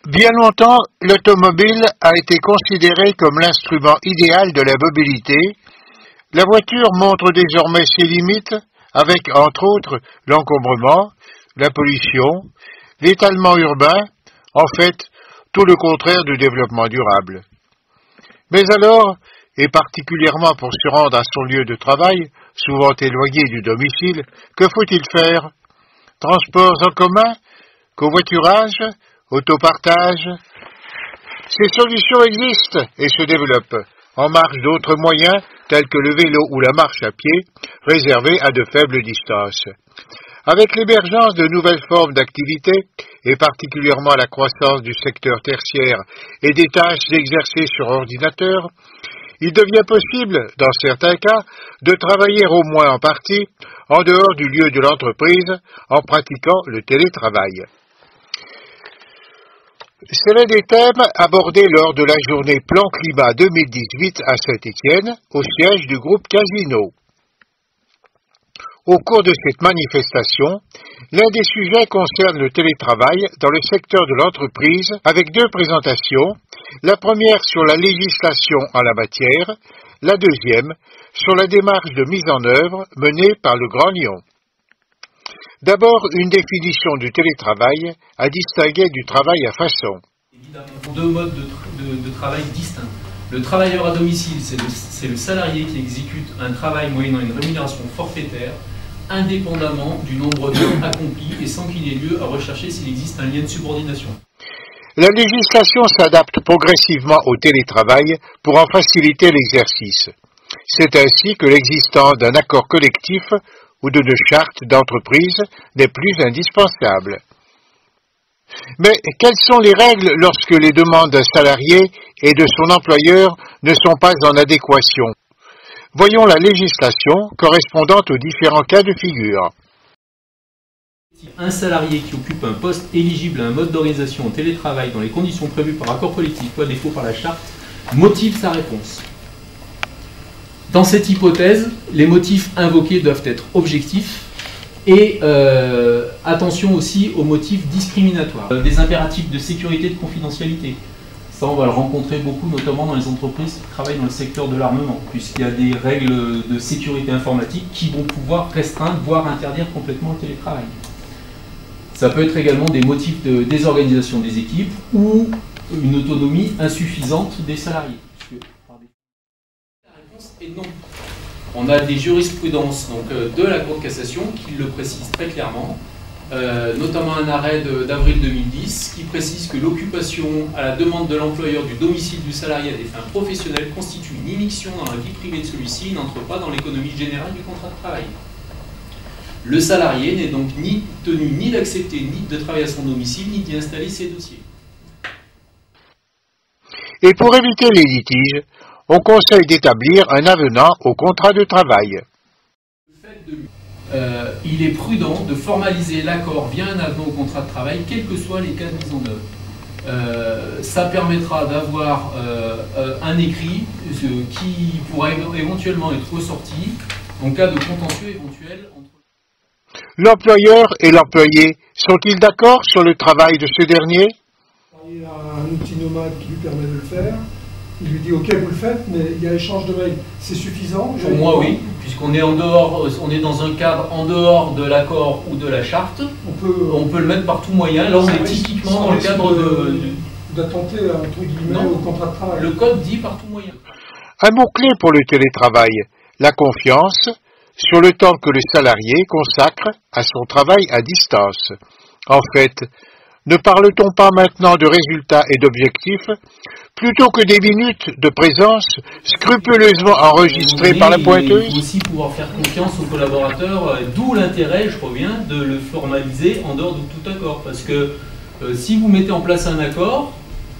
Bien longtemps, l'automobile a été considéré comme l'instrument idéal de la mobilité. La voiture montre désormais ses limites avec, entre autres, l'encombrement, la pollution, l'étalement urbain, en fait, tout le contraire du développement durable. Mais alors, et particulièrement pour se rendre à son lieu de travail, souvent éloigné du domicile, que faut-il faire? Transports en commun? Covoiturage? Autopartage? Ces solutions existent et se développent, en marge d'autres moyens tels que le vélo ou la marche à pied, réservés à de faibles distances. Avec l'émergence de nouvelles formes d'activité, et particulièrement la croissance du secteur tertiaire et des tâches exercées sur ordinateur, il devient possible, dans certains cas, de travailler au moins en partie en dehors du lieu de l'entreprise en pratiquant le télétravail. C'est l'un des thèmes abordés lors de la journée Plan Climat 2018 à Saint-Étienne, au siège du groupe Casino. Au cours de cette manifestation, l'un des sujets concerne le télétravail dans le secteur de l'entreprise avec deux présentations, la première sur la législation en la matière, la deuxième sur la démarche de mise en œuvre menée par le Grand Lyon. D'abord, une définition du télétravail à distinguer du travail à façon. Évidemment, deux modes de travail distincts. Le travailleur à domicile, c'est le salarié qui exécute un travail moyennant une rémunération forfaitaire, indépendamment du nombre d'heures accomplies et sans qu'il ait lieu à rechercher s'il existe un lien de subordination. La législation s'adapte progressivement au télétravail pour en faciliter l'exercice. C'est ainsi que l'existence d'un accord collectif ou d'une charte d'entreprise n'est plus indispensable. Mais quelles sont les règles lorsque les demandes d'un salarié et de son employeur ne sont pas en adéquation? Voyons la législation correspondant aux différents cas de figure. Un salarié qui occupe un poste éligible à un mode d'organisation en télétravail dans les conditions prévues par accord collectif ou à défaut par la charte motive sa réponse. Dans cette hypothèse, les motifs invoqués doivent être objectifs et attention aussi aux motifs discriminatoires. Des impératifs de sécurité et de confidentialité. Ça, on va le rencontrer beaucoup, notamment dans les entreprises qui travaillent dans le secteur de l'armement, puisqu'il y a des règles de sécurité informatique qui vont pouvoir restreindre, voire interdire complètement le télétravail. Ça peut être également des motifs de désorganisation des équipes ou une autonomie insuffisante des salariés. La réponse est non. On a des jurisprudences donc, de la Cour de cassation qui le précisent très clairement, notamment un arrêt d'avril 2010 qui précise que l'occupation à la demande de l'employeur du domicile du salarié à des fins professionnelles constitue une immixtion dans la vie privée de celui-ci et n'entre pas dans l'économie générale du contrat de travail. Le salarié n'est donc ni tenu ni d'accepter ni de travailler à son domicile ni d'y installer ses dossiers. Et pour éviter les litiges, on conseille d'établir un avenant au contrat de travail. Il est prudent de formaliser l'accord via un avenant au contrat de travail, quels que soient les cas de mise en œuvre. Ça permettra d'avoir un écrit qui pourra éventuellement être ressorti en cas de contentieux éventuel entre... L'employeur et l'employé sont-ils d'accord sur le travail de ce dernier? Il y a un outil nomade qui lui permet de le faire. Il lui dit ok, vous le faites, mais il y a échange de mails. C'est suffisant? Pour moi, oui, puisqu'on est en dehors, on est dans un cadre en dehors de l'accord ou de la charte. On peut le mettre par tout moyen. Là, on est typiquement dans le cadre d'attenter entre guillemets au contrat de travail. Le code dit par tout moyen. Un mot-clé pour le télétravail, la confiance sur le temps que le salarié consacre à son travail à distance. En fait, ne parle-t-on pas maintenant de résultats et d'objectifs, plutôt que des minutes de présence scrupuleusement enregistrées par la pointeuse? Il faut aussi pouvoir faire confiance aux collaborateurs, d'où l'intérêt, je reviens, de le formaliser en dehors de tout accord. Parce que si vous mettez en place un accord,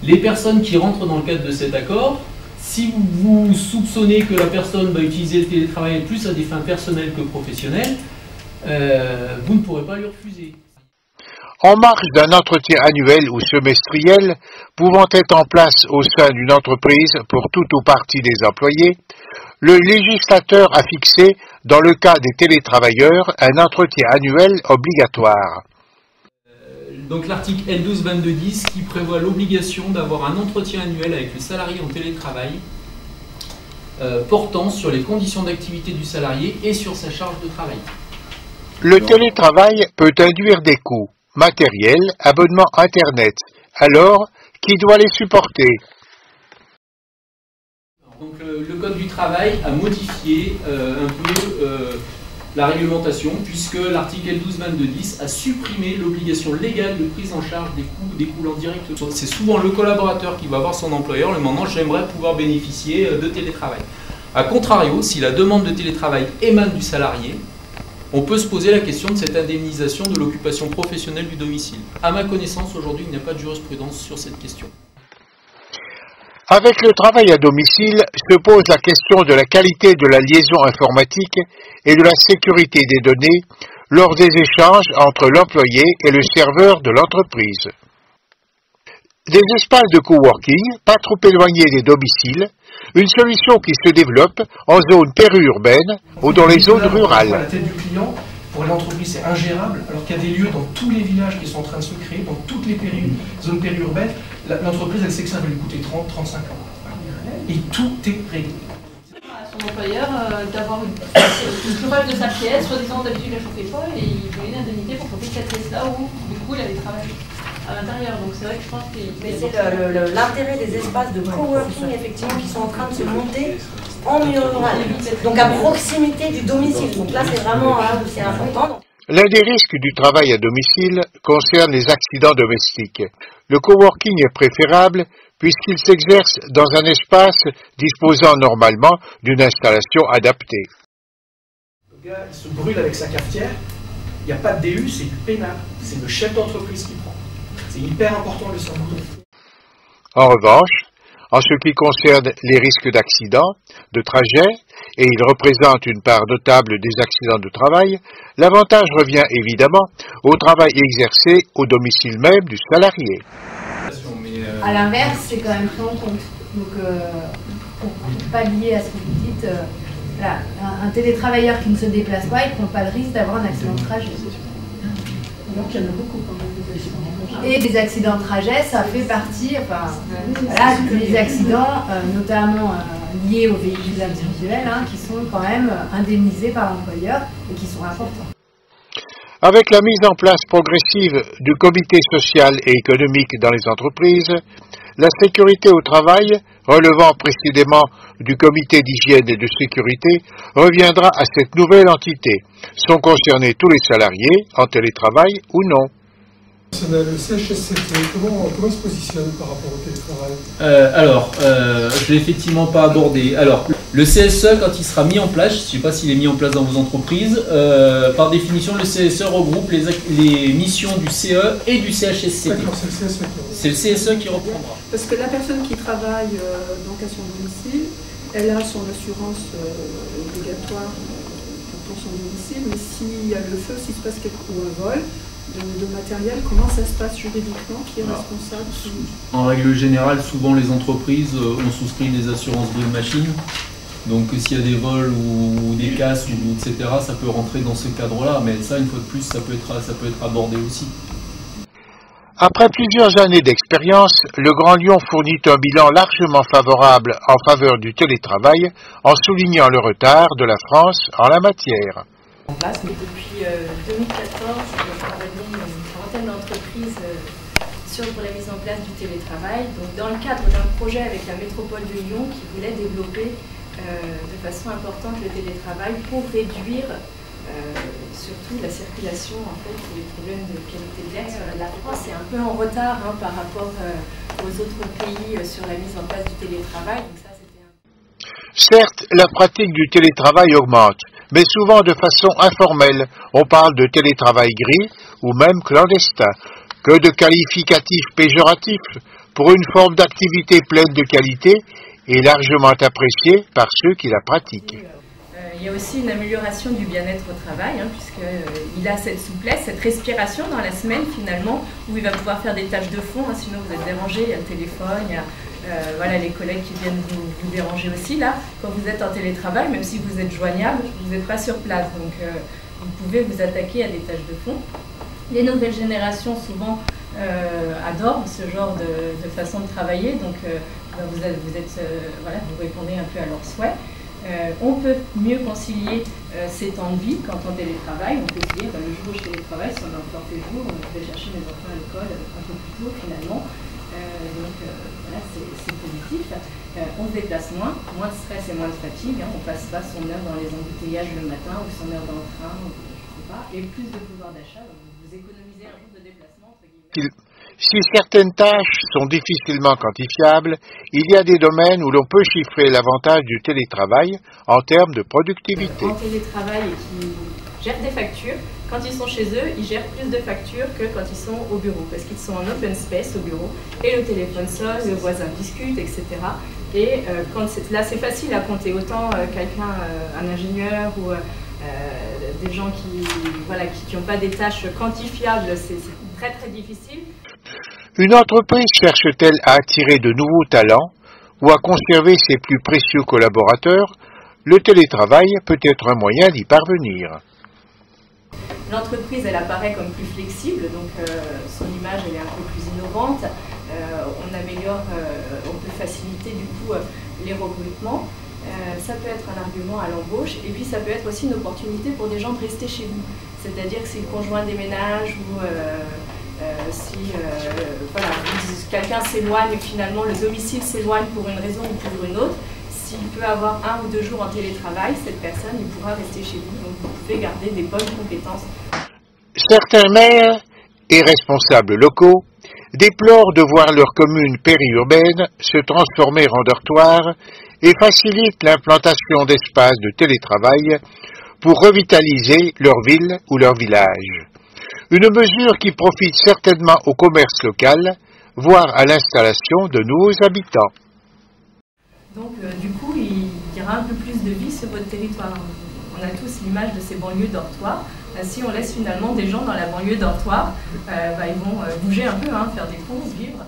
les personnes qui rentrent dans le cadre de cet accord, si vous soupçonnez que la personne va utiliser le télétravail plus à des fins personnelles que professionnelles, vous ne pourrez pas lui refuser. En marge d'un entretien annuel ou semestriel pouvant être en place au sein d'une entreprise pour tout ou partie des employés, le législateur a fixé, dans le cas des télétravailleurs, un entretien annuel obligatoire. Donc l'article L122210 qui prévoit l'obligation d'avoir un entretien annuel avec le salarié en télétravail portant sur les conditions d'activité du salarié et sur sa charge de travail. Le télétravail peut induire des coûts matériels, abonnement Internet. Alors, qui doit les supporter? Donc le Code du travail a modifié un peu la réglementation, puisque l'article L122210 a supprimé l'obligation légale de prise en charge des coûts découlant directement. C'est souvent le collaborateur qui va voir son employeur le moment j'aimerais pouvoir bénéficier de télétravail. A contrario, si la demande de télétravail émane du salarié, on peut se poser la question de cette indemnisation de l'occupation professionnelle du domicile. À ma connaissance, aujourd'hui, il n'y a pas de jurisprudence sur cette question. Avec le travail à domicile se pose la question de la qualité de la liaison informatique et de la sécurité des données lors des échanges entre l'employé et le serveur de l'entreprise. Des espaces de coworking, pas trop éloignés des domiciles, une solution qui se développe en zone périurbaine ou dans les zones rurales. La tête du client, pour l'entreprise, c'est ingérable, alors qu'il y a des lieux dans tous les villages qui sont en train de se créer, dans toutes les zones périurbaines. L'entreprise, elle sait que ça va lui coûter 30, 35 ans. Et tout est réglé. À son employeur d'avoir une chauffage de sa pièce, soi-disant d'habitude il ne la chauffait pas, et il voulait une indemnité pour chauffer cette pièce-là où, du coup, il avait travaillé à l'intérieur. Donc c'est vrai que je pense que... Mais c'est l'intérêt des espaces de coworking, effectivement, qui sont en train de se monter en milieu rural. Donc à proximité du domicile. Donc là, c'est vraiment c'est important. L'un des risques du travail à domicile concerne les accidents domestiques. Le coworking est préférable puisqu'il s'exerce dans un espace disposant normalement d'une installation adaptée. Le gars, il se brûle avec sa cafetière, il n'y a pas de DU, c'est du pénal. C'est le chef d'entreprise qui prend. C'est hyper important de le savoir. En revanche, en ce qui concerne les risques d'accidents, de trajet, et ils représentent une part notable des accidents de travail, l'avantage revient évidemment au travail exercé au domicile même du salarié. À l'inverse, c'est quand même pris en compte. Donc, pour pallier à ce que vous dites, là, un télétravailleur qui ne se déplace pas, il ne prend pas le risque d'avoir un accident de trajet. Alors qu'il y en a beaucoup quand même des accidents de trajet. Et les accidents de trajet, ça fait partie, enfin, voilà, les accidents, notamment liés aux véhicules individuels, qui sont quand même indemnisés par l'employeur et qui sont importants. Avec la mise en place progressive du comité social et économique dans les entreprises, la sécurité au travail, relevant précisément du comité d'hygiène et de sécurité, reviendra à cette nouvelle entité. Sont concernés tous les salariés, en télétravail ou non. Le CHSCT, comment il se positionne par rapport au télétravail? Je ne l'ai effectivement pas abordé. Alors, le CSE, quand il sera mis en place, je ne sais pas s'il est mis en place dans vos entreprises, par définition, le CSE regroupe les missions du CE et du CHSCT. D'accord, c'est le CSE qui reprendra. C'est le CSE qui reprendra. Parce que la personne qui travaille donc à son domicile, elle a son assurance obligatoire pour son domicile, mais s'il y a le feu, s'il se passe quelque chose, un vol de matériel, comment ça se passe juridiquement? Qui est responsable? En règle générale, souvent les entreprises ont souscrit des assurances de machines. Donc s'il y a des vols ou des casses, etc., ça peut rentrer dans ce cadre-là. Mais ça, une fois de plus, ça peut être abordé aussi. Après plusieurs années d'expérience, le Grand Lyon fournit un bilan largement favorable en faveur du télétravail, en soulignant le retard de la France en la matière. En place, mais depuis 2014, j'ai travaillé une trentaine d'entreprises pour la mise en place du télétravail. Donc, dans le cadre d'un projet avec la métropole de Lyon qui voulait développer de façon importante le télétravail pour réduire surtout la circulation en fait, et les problèmes de qualité de l'air. La France est un peu en retard par rapport aux autres pays sur la mise en place du télétravail. Donc ça, Certes, la pratique du télétravail augmente, mais souvent de façon informelle. On parle de télétravail gris ou même clandestin. Que de qualificatifs péjoratifs pour une forme d'activité pleine de qualité et largement appréciée par ceux qui la pratiquent. Il y a aussi une amélioration du bien-être au travail, puisqu'il a cette souplesse, cette respiration dans la semaine finalement, où il va pouvoir faire des tâches de fond, sinon vous êtes dérangé, il y a le téléphone, il y a les collègues qui viennent vous déranger aussi. Là, quand vous êtes en télétravail, même si vous êtes joignable, vous n'êtes pas sur place, donc vous pouvez vous attaquer à des tâches de fond. Les nouvelles générations souvent adorent ce genre de façon de travailler, donc vous répondez un peu à leurs souhaits. On peut mieux concilier ces temps de vie quand on télétravaille. On peut se dire, le jour où je télétravaille, si on a encore fait jour, je vais chercher mes enfants à l'école un peu plus tôt finalement. Voilà, c'est positif. On se déplace moins de stress et moins de fatigue. On ne passe pas son heure dans les embouteillages le matin ou son heure dans le train, ou, je sais pas. Et plus de pouvoir d'achat, vous économisez un jour de déplacement, entre guillemets. Si certaines tâches sont difficilement quantifiables, il y a des domaines où l'on peut chiffrer l'avantage du télétravail en termes de productivité. En télétravail et qui gèrent des factures, quand ils sont chez eux, ils gèrent plus de factures que quand ils sont au bureau, parce qu'ils sont en open space au bureau, et le téléphone sonne, le voisin discute, etc. Et là, c'est facile à compter, autant quelqu'un, un ingénieur ou des gens qui n'ont pas des tâches quantifiables, c'est très très difficile. Une entreprise cherche-t-elle à attirer de nouveaux talents ou à conserver ses plus précieux collaborateurs? Le télétravail peut être un moyen d'y parvenir. L'entreprise, elle apparaît comme plus flexible, donc son image, elle est un peu plus innovante. On peut faciliter du coup les recrutements. Ça peut être un argument à l'embauche, et puis ça peut être aussi une opportunité pour des gens de rester chez vous. C'est-à-dire que si le conjoint déménage ou quelqu'un s'éloigne, finalement le domicile s'éloigne pour une raison ou pour une autre, s'il peut avoir 1 ou 2 jours en télétravail, cette personne il pourra rester chez vous, donc vous pouvez garder des bonnes compétences. Certains maires et responsables locaux déplorent de voir leur commune périurbaine se transformer en dortoir et facilitent l'implantation d'espaces de télétravail pour revitaliser leur ville ou leur village. Une mesure qui profite certainement au commerce local, voire à l'installation de nouveaux habitants. Donc du coup, il y aura un peu plus de vie sur votre territoire. On a tous l'image de ces banlieues dortoirs. Si on laisse finalement des gens dans la banlieue dortoir, ils vont bouger un peu, faire des courses, vivre.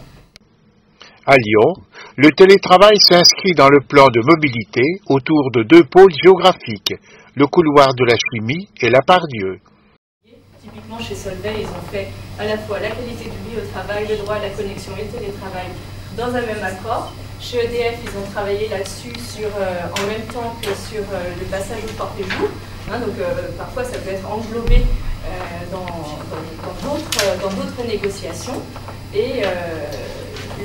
À Lyon, le télétravail s'inscrit dans le plan de mobilité autour de 2 pôles géographiques, le couloir de la chimie et la Pardieu. Typiquement chez Solvay, ils ont fait à la fois la qualité de vie au travail, le droit à la connexion et le télétravail dans un même accord. Chez EDF, ils ont travaillé là-dessus en même temps que sur le passage au forfait-jour. Donc parfois ça peut être englobé dans d'autres négociations. Et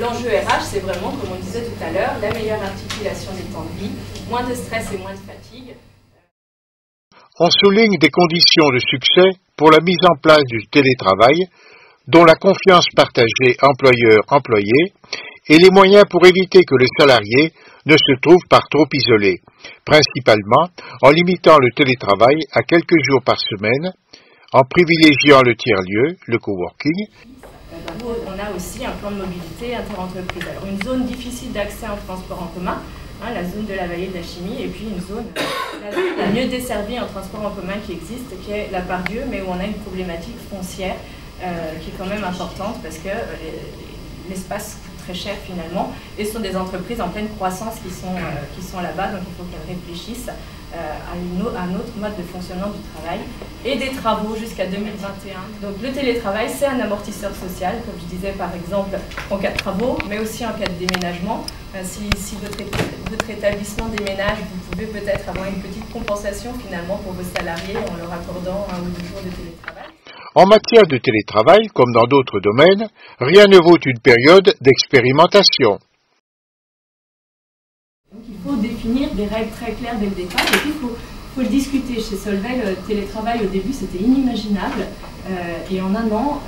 l'enjeu RH, c'est vraiment, comme on disait tout à l'heure, la meilleure articulation des temps de vie, moins de stress et moins de fatigue. On souligne des conditions de succès pour la mise en place du télétravail, dont la confiance partagée employeur-employé et les moyens pour éviter que le salarié ne se trouve par trop isolé, principalement en limitant le télétravail à quelques jours par semaine, en privilégiant le tiers-lieu, le coworking. On a aussi un plan de mobilité interentreprise. Alors une zone difficile d'accès en transport en commun, la zone de la vallée de la chimie, et puis une zone la mieux desservie en transport en commun qui existe, qui est la Pardieu, mais où on a une problématique foncière qui est quand même importante parce que l'espace coûte très cher finalement, et ce sont des entreprises en pleine croissance qui sont là-bas, donc il faut qu'elles réfléchissent à un autre mode de fonctionnement du travail et des travaux jusqu'à 2021. Donc le télétravail, c'est un amortisseur social, comme je disais par exemple en cas de travaux, mais aussi en cas de déménagement. Si votre établissement déménage, vous pouvez peut-être avoir une petite compensation finalement pour vos salariés en leur accordant 1 ou 2 jours de télétravail. En matière de télétravail, comme dans d'autres domaines, rien ne vaut une période d'expérimentation. Donc il faut définir des règles très claires dès le départ, et puis il faut le discuter. Chez Solvay, le télétravail au début c'était inimaginable, et en 1 an,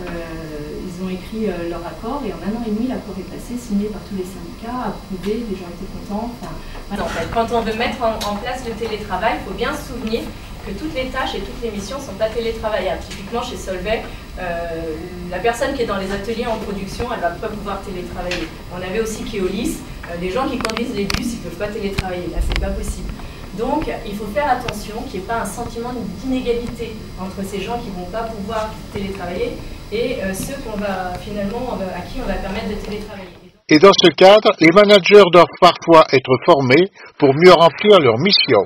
ils ont écrit leur accord, et en 1 an et demi, l'accord est passé, signé par tous les syndicats, approuvé, les gens étaient contents. Voilà. En fait, quand on veut mettre en place le télétravail, il faut bien se souvenir que toutes les tâches et toutes les missions ne sont pas télétravaillables. Typiquement chez Solvay, la personne qui est dans les ateliers en production, elle ne va pas pouvoir télétravailler. On avait aussi Keolis, les gens qui conduisent les bus, ils ne peuvent pas télétravailler, là c'est pas possible. Donc il faut faire attention qu'il n'y ait pas un sentiment d'inégalité entre ces gens qui ne vont pas pouvoir télétravailler et ceux à qui on va permettre de télétravailler. Et dans ce cadre, les managers doivent parfois être formés pour mieux remplir leur mission.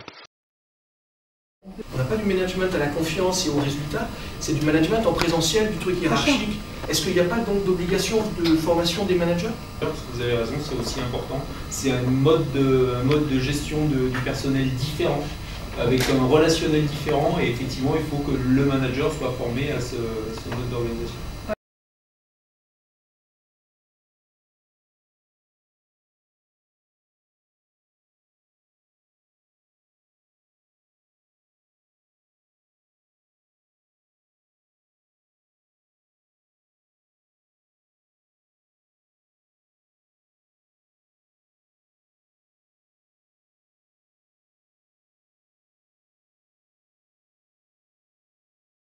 On n'a pas du management à la confiance et au résultat, c'est du management en présentiel, du truc hiérarchique. Est-ce qu'il n'y a pas donc d'obligation de formation des managers? Vous avez raison, c'est aussi important. C'est un mode de gestion du personnel différent, avec un relationnel différent, et effectivement, il faut que le manager soit formé à ce mode d'organisation.